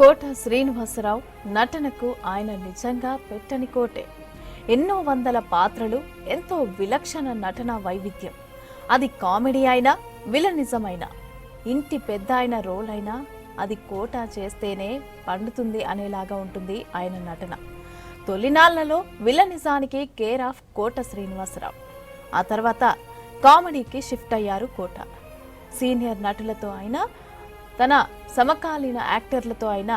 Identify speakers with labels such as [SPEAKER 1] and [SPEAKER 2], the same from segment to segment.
[SPEAKER 1] కోట శ్రీనివాసరావు నటనకు ఆయన నిజంగా పెట్టని కోటే. ఎన్నో వందల పాత్రలు, ఎంతో విలక్షణ నటన వైవిధ్యం. అది కామెడీ అయినా, విలనిజమైనా, ఇంటి పెద్ద అయిన రోల్ అయినా అది కోట చేస్తేనే పండుతుంది అనేలాగా ఉంటుంది ఆయన నటన. తొలినాళ్లలో విలనిజానికి కేర్ ఆఫ్ కోట శ్రీనివాసరావు. ఆ తర్వాత కామెడీకి షిఫ్ట్ అయ్యారు కోట. సీనియర్ నటులతో అయినా, తన సమకాలీన యాక్టర్లతో అయినా,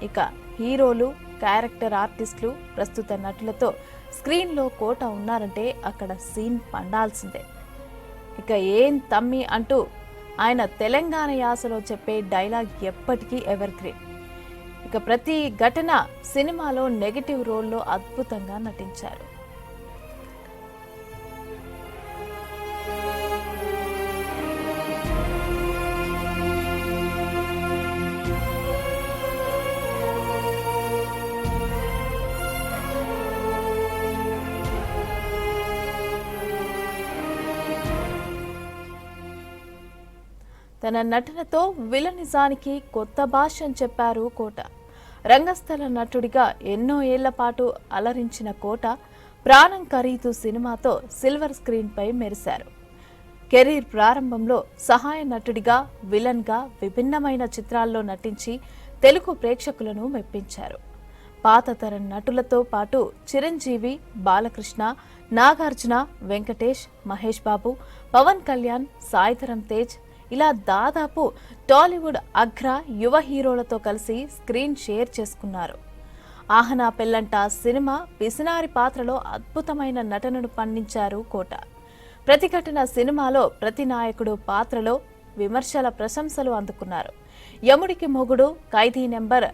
[SPEAKER 1] ఇక హీరోలు, క్యారెక్టర్ ఆర్టిస్టులు, ప్రస్తుత నటులతో స్క్రీన్లో కోట ఉన్నారంటే అక్కడ సీన్ పండాల్సిందే. ఇక ఏం తమ్మి అంటూ ఆయన తెలంగాణ యాసలో చెప్పే డైలాగ్ ఎప్పటికీ ఎవర్ గ్రీన్. ఇక ప్రతి ఘటన సినిమాలో నెగటివ్ రోల్లో అద్భుతంగా నటించారు. తన నటనతో విలనిజానికి కొత్త భాష్యం చెప్పారు కోట. రంగస్థల నటుడిగా ఎన్నో ఏళ్ల పాటు అలరించిన కోట ప్రాణం ఖరీదు సినిమాతో సిల్వర్ స్క్రీన్పై మెరిశారు. కెరీర్ ప్రారంభంలో సహాయ నటుడిగా, విలన్గా విభిన్నమైన చిత్రాల్లో నటించి తెలుగు ప్రేక్షకులను మెప్పించారు. పాత తరం నటులతో పాటు చిరంజీవి, బాలకృష్ణ, నాగార్జున, వెంకటేష్, మహేష్ బాబు, పవన్ కళ్యాణ్, సాయిధరం తేజ్ ఇలా దాదాపు టాలీవుడ్ అగ్ర యువ హీరోలతో కలిసి స్క్రీన్ షేర్ చేసుకున్నారు. ఆహనా పెళ్లంట సినిమా పిసినారి పాత్రలో అద్భుతమైన నటనను పండించారు కోట. ప్రతిఘటన సినిమాలో ప్రతి నాయకుడు పాత్రలో విమర్శల ప్రశంసలు అందుకున్నారు. యముడికి మొగుడు, ఖైదీ నెంబర్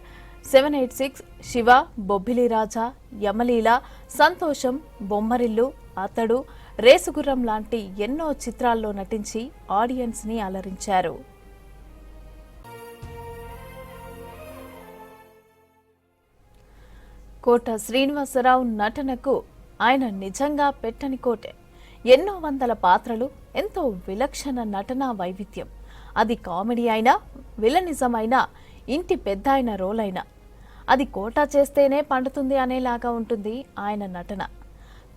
[SPEAKER 1] 786, శివ, బొబ్బిలి రాజా, యమలీల, సంతోషం, బొమ్మరిల్లు, అతడు, రేసుగుర్రం లాంటి ఎన్నో చిత్రాల్లో నటించి ఆడియన్స్ ని అలరించారు. కోట శ్రీనివాసరావు నటనకు ఆయన నిజంగా పెట్టని కోటే. ఎన్నో వందల పాత్రలు, ఎంతో విలక్షణ నటనా వైవిధ్యం. అది కామెడీ అయినా, విలనిజం అయినా, ఇంటి పెద్ద అయిన రోల్ అయినా అది కోట చేస్తేనే పండుతుంది అనేలాగా ఉంటుంది ఆయన నటన.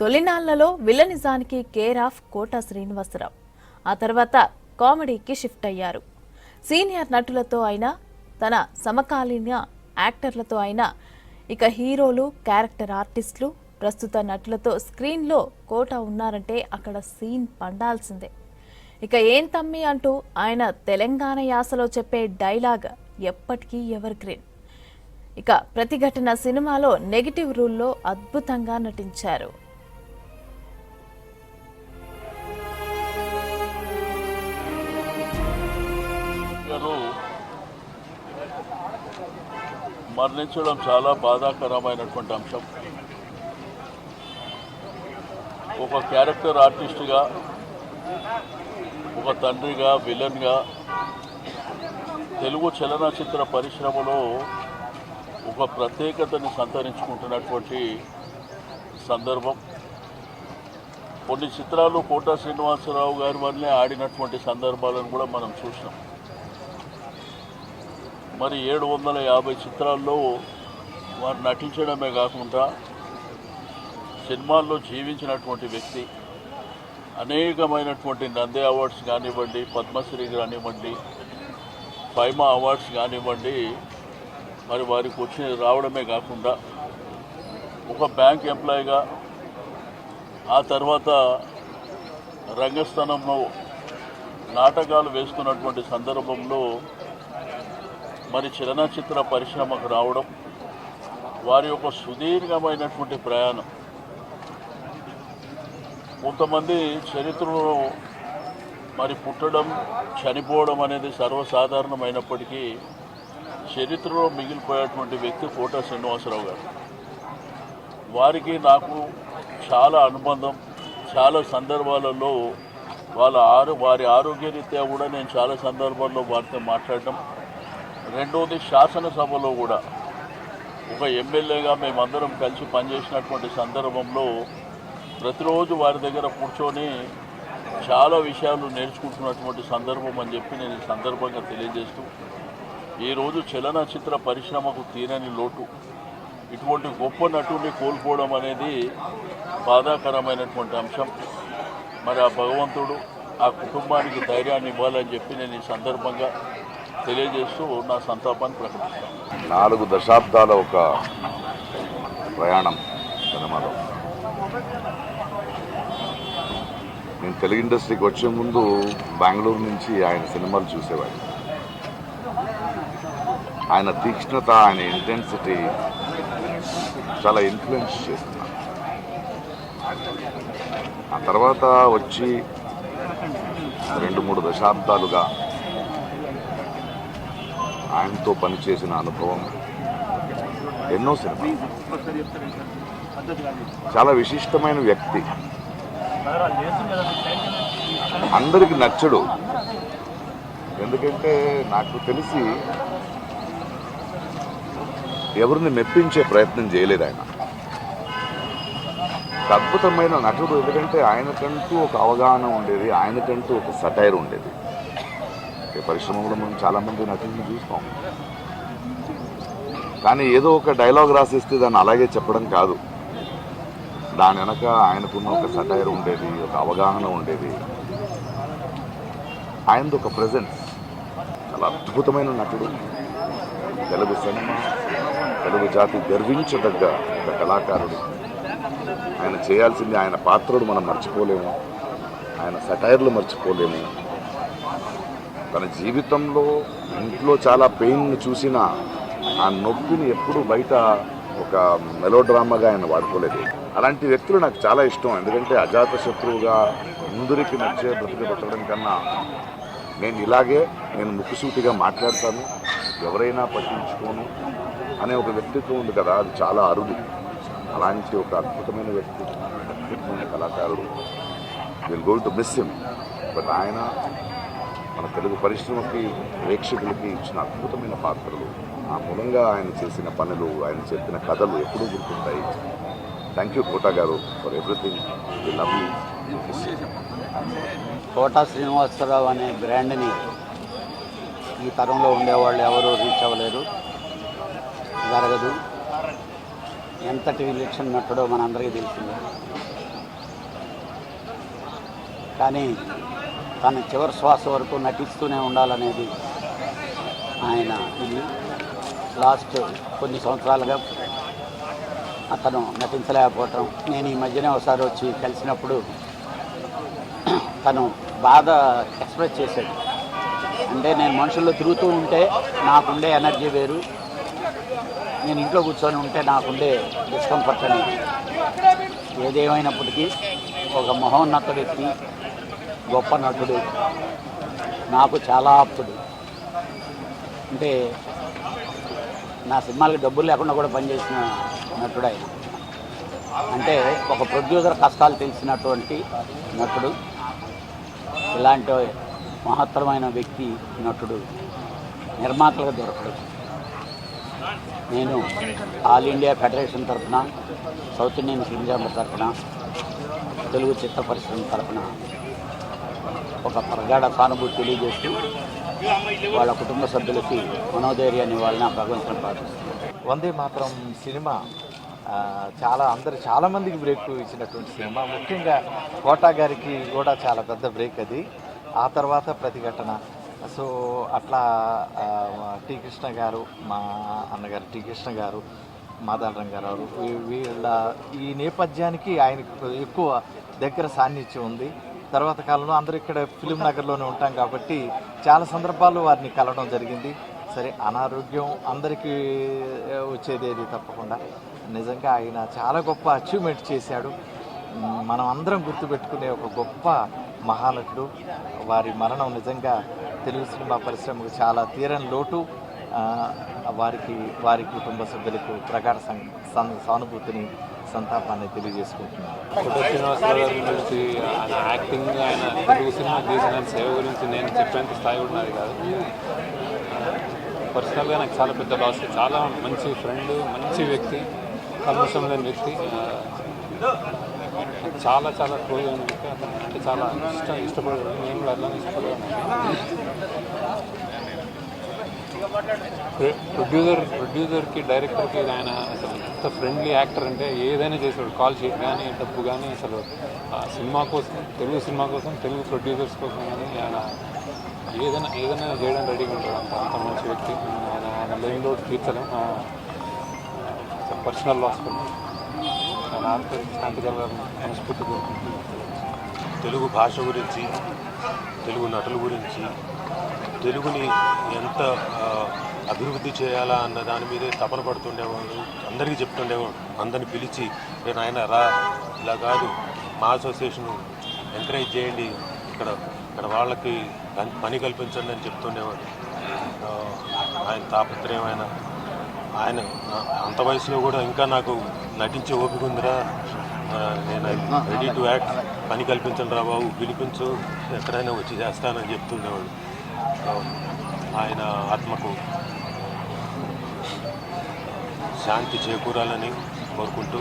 [SPEAKER 1] తొలినాళ్లలో విలనిజానికి కేర్ ఆఫ్ కోట శ్రీనివాసరావు. ఆ తర్వాత కామెడీకి షిఫ్ట్ అయ్యారు. సీనియర్ నటులతో అయినా, తన సమకాలీన యాక్టర్లతో అయినా, ఇక హీరోలు, క్యారెక్టర్ ఆర్టిస్టులు, ప్రస్తుత నటులతో స్క్రీన్లో కోట ఉన్నారంటే అక్కడ సీన్ పండాల్సిందే. ఇక ఏం తమ్మి అంటూ ఆయన తెలంగాణ యాసలో చెప్పే డైలాగ్ ఎప్పటికీ ఎవర్ గ్రీన్. ఇక ప్రతిఘటన సినిమాలో నెగిటివ్ రూల్లో అద్భుతంగా నటించారు.
[SPEAKER 2] మరణించడం చాలా బాధాకరమైనటువంటి అంశం. ఒక క్యారెక్టర్ ఆర్టిస్ట్గా, ఒక తండ్రిగా, విలన్గా తెలుగు చలనచిత్ర పరిశ్రమలో ఒక ప్రత్యేకతని సంతరించుకుంటున్నటువంటి సందర్భం. కొన్ని చిత్రాలు కోట శ్రీనివాసరావు గారి వల్లే ఆడినటువంటి సందర్భాలను కూడా మనం చూసినాం. మరి 750 చిత్రాల్లో వారు నటించడమే కాకుండా సినిమాల్లో జీవించినటువంటి వ్యక్తి. అనేకమైనటువంటి నంది అవార్డ్స్ కానివ్వండి, పద్మశ్రీ కానివ్వండి, ఫైమా అవార్డ్స్ కానివ్వండి, మరి వారికి వచ్చి రావడమే కాకుండా ఒక బ్యాంక్ ఎంప్లాయీగా, ఆ తర్వాత రంగస్థలంలో నాటకాలు వేస్తున్నటువంటి సందర్భంలో మరి చలనచిత్ర పరిశ్రమకు రావడం, వారి యొక్క సుదీర్ఘమైనటువంటి ప్రయాణం. కొంతమంది చరిత్రలో మరి పుట్టడం, చనిపోవడం అనేది సర్వసాధారణమైనప్పటికీ చరిత్రలో మిగిలిపోయేటువంటి వ్యక్తి కోట శ్రీనివాసరావు గారు. వారికి నాకు చాలా అనుబంధం. చాలా సందర్భాలలో వారి ఆరోగ్యరీత్యా కూడా నేను చాలా సందర్భాల్లో వారితో మాట్లాడటం. రెండోది, శాసనసభలో కూడా ఒక ఎమ్మెల్యేగా మేమందరం కలిసి పనిచేసినటువంటి సందర్భంలో ప్రతిరోజు వారి దగ్గర కూర్చొని చాలా విషయాలు నేర్చుకుంటున్నటువంటి సందర్భం అని చెప్పి నేను ఈ సందర్భంగా తెలియజేస్తూ ఈరోజు చలనచిత్ర పరిశ్రమకు తీరని లోటు. ఇటువంటి గొప్ప నటుడిని కోల్పోవడం అనేది బాధాకరమైనటువంటి అంశం. మరి ఆ భగవంతుడు ఆ కుటుంబానికి ధైర్యాన్ని ఇవ్వాలని చెప్పి నేను ఈ సందర్భంగా తెలియజేస్తూ నా సంతాపాన్ని ప్రకటిస్తాను.
[SPEAKER 3] 4 దశాబ్దాల ఒక ప్రయాణం సినిమాలో. నేను తెలుగు ఇండస్ట్రీకి వచ్చే ముందు బెంగళూరు నుంచి ఆయన సినిమాలు చూసేవాడిని. ఆయన తీక్ష్ణత, ఆయన ఇంటెన్సిటీ చాలా ఇన్ఫ్లుయెన్స్ చేస్తున్నాను. ఆ తర్వాత వచ్చి 2-3 దశాబ్దాలుగా ఆయనతో పనిచేసిన అనుభవం, ఎన్నో సినిమాలు. చాలా విశిష్టమైన వ్యక్తి, అందరికి నచ్చడు. ఎందుకంటే నాకు తెలిసి ఎవరిని మెప్పించే ప్రయత్నం చేయలేదు ఆయన. అద్భుతమైన నటుడు. ఎందుకంటే ఆయనకంటూ ఒక అవగాహన ఉండేది, ఆయనకంటూ ఒక సటైర్ ఉండేది. పరిశ్రమలో మనం చాలామంది నటుల్ని చూస్తాం, కానీ ఏదో ఒక డైలాగ్ రాసిస్తే దాన్ని అలాగే చెప్పడం కాదు. దాని వెనక ఆయనకున్న ఒక సటైర్ ఉండేది, ఒక అవగాహన ఉండేది, ఆయనది ఒక ప్రెజెన్స్. చాలా అద్భుతమైన నటుడు. తెలుగు సినిమా, తెలుగు జాతి గర్వించదగ్గ ఒక కళాకారుడు. ఆయన చేయాల్సింది, ఆయన పాత్రలు మనం మర్చిపోలేము, ఆయన సటైర్లు మర్చిపోలేము. తన జీవితంలో ఇంట్లో చాలా పెయిన్ చూసిన ఆ నొప్పిని ఎప్పుడూ బయట ఒక మెలోడ్రామాగా ఆయన వాడుకోలేదు. అలాంటి వ్యక్తులు నాకు చాలా ఇష్టం. ఎందుకంటే అజాత శత్రువుగా అందరికీ నచ్చే బ్రతకడం కన్నా నేను ముక్కుసూటిగా మాట్లాడతాను, ఎవరైనా పట్టించుకోను అనే ఒక వ్యక్తిత్వం ఉంది కదా, అది చాలా అరుదు. అలాంటి ఒక అద్భుతమైన వ్యక్తి, అద్భుతమైన కళాకారుడు. Will going to miss him. But ఆయన మన తెలుగు పరిశ్రమకి, ప్రేక్షకులకి ఇచ్చిన అద్భుతమైన పాత్రలు, ఆ మూలంగా ఆయన చేసిన పనులు, ఆయన చెప్పిన కథలు ఎప్పుడూ గుర్తుంటాయి. థ్యాంక్ యూ కోటా గారు for everything. We love you.
[SPEAKER 4] Kota Srinivasarao అనే బ్రాండ్ని ఈ తరంలో ఉండేవాళ్ళు ఎవరు రీచ్ అవ్వలేరు, జరగదు. ఎంతటి విలక్షణ నటుడో మనందరికీ తెలిసింది. కానీ తన చివరి శ్వాస వరకు నటిస్తూనే ఉండాలనేది ఆయన ఇది. లాస్ట్ కొన్ని సంవత్సరాలుగా అతను నటించలేకపోవటం, నేను ఈ మధ్యనే ఒకసారి వచ్చి కలిసినప్పుడు తను బాధ ఎక్స్ప్రెస్ చేశాడు. అంటే నేను మనుషుల్లో తిరుగుతూ ఉంటే నాకుండే ఎనర్జీ వేరు, నేను ఇంట్లో కూర్చొని ఉంటే నాకుండే డిస్కంఫర్ట్ అని. ఏదేమైనప్పటికీ ఒక మహోన్నత వ్యక్తి, గొప్ప నటుడు, నాకు చాలా ఆప్తుడు. అంటే నా సినిమాలకి డబ్బులు లేకుండా కూడా పనిచేసిన నటుడు ఆయన. అంటే ఒక ప్రొడ్యూసర్ కష్టాలు తెలిసినటువంటి నటుడు. ఇలాంటి మహత్తరమైన వ్యక్తి నటుడు నిర్మాతలుగా దొరకడు. నేను ఆల్ ఇండియా ఫెడరేషన్ తరఫున, సౌత్ ఇండియన్ ఫిల్మ్ ఛాంబర్ తరఫున, తెలుగు చిత్ర పరిశ్రమ తరఫున ఒక ప్రగాఢ సానుభూతి తెలియజేస్తూ వాళ్ళ కుటుంబ సభ్యులకి మనోధైర్యాన్ని ఇవ్వాలని భగవంతుని ప్రార్థిస్తున్నాను.
[SPEAKER 5] వందే మాత్రం సినిమా చాలా మందికి బ్రేక్ ఇచ్చినటువంటి సినిమా. ముఖ్యంగా కోటా గారికి కూడా చాలా పెద్ద బ్రేక్ అది. ఆ తర్వాత ప్రతిఘటన. సో అట్లా టి కృష్ణ గారు, మా అన్నగారు టి కృష్ణ గారు, మాదాల రంగారావు, వీళ్ళ ఈ నేపథ్యానికి ఆయనకు ఎక్కువ దగ్గర సాన్నిధ్యం ఉంది. తర్వాత కాలంలో అందరూ ఇక్కడ ఫిలిం నగర్లోనే ఉంటాం కాబట్టి చాలా సందర్భాల్లో వారిని కలవడం జరిగింది. సరే, అనారోగ్యం అందరికీ వచ్చేదేది తప్పకుండా. నిజంగా ఆయన చాలా గొప్ప అచీవ్మెంట్ చేశాడు. మనం అందరం గుర్తుపెట్టుకునే ఒక గొప్ప మహానటుడు. వారి మరణం నిజంగా తెలుగు సినిమా పరిశ్రమకు చాలా తీరని లోటు. వారి కుటుంబ సభ్యులకు ప్రగాఢ సానుభూతిని, సంతాపాన్ని తెలియజేసుకుంటున్నాను.
[SPEAKER 6] కోటా శ్రీనివాసరావు గారి గురించి, ఆయన యాక్టింగ్, ఆయన తెలుగు సినిమా చేసిన సేవ గురించి నేను చెప్పేంత స్థాయి కూడా నాది కాదు. పర్సనల్గా నాకు చాలా పెద్ద లాస్. చాలా మంచి ఫ్రెండ్, మంచి వ్యక్తి, కల్మషం లేని వ్యక్తి, చాలా చాలా క్లోజ్ అయిన వ్యక్తి. అతను అంటే చాలా ఇష్టపడేవాడు. నేను కూడా అట్లానే ఇష్టపడేవాడిని. ప్రొడ్యూసర్కి డైరెక్టర్కి ఆయన అసలు ఎంత ఫ్రెండ్లీ యాక్టర్ అంటే ఏదైనా చేసాడు. కాల్ షీట్ కానీ డబ్బు కానీ అసలు సినిమా కోసం, తెలుగు సినిమా కోసం, తెలుగు ప్రొడ్యూసర్స్ కోసం కానీ ఆయన ఏదైనా చేయడానికి రెడీగా ఉంటాడు. అంత మంచి వ్యక్తి. ఆయన లైన్ లోడ్ తీర్చలేం. పర్సనల్ హాస్పిటల్ ఆయన ఆత్మహత్య శాంతి కలగాలని మనస్ఫూర్తి కోరుకుంటున్నాను.
[SPEAKER 7] తెలుగు భాష గురించి, తెలుగు నటుల గురించి, తెలుగుని ఎంత అభివృద్ధి చేయాలా అన్న దాని మీదే తపన పడుతుండేవాడు. అందరికీ చెప్తుండేవాడు. అందరిని పిలిచి నేను ఆయన రా, ఇలా కాదు, మా అసోసియేషన్ ఎంకరేజ్ చేయండి, ఇక్కడ వాళ్ళకి పని కల్పించండి అని చెప్తుండేవాడు. ఆయన తాపత్రయమైన ఆయన అంత వయసులో కూడా ఇంకా నాకు నటించే ఓపిక ఉందిరా, నేను రెడీ టు యాక్ట్, పని కల్పించండి రా బాబు, పిలిపించు, ఎక్కడైనా వచ్చి చేస్తానని చెప్తుండేవాడు. ఆయన ఆత్మకు శాంతి చేకూరాలని కోరుకుంటూ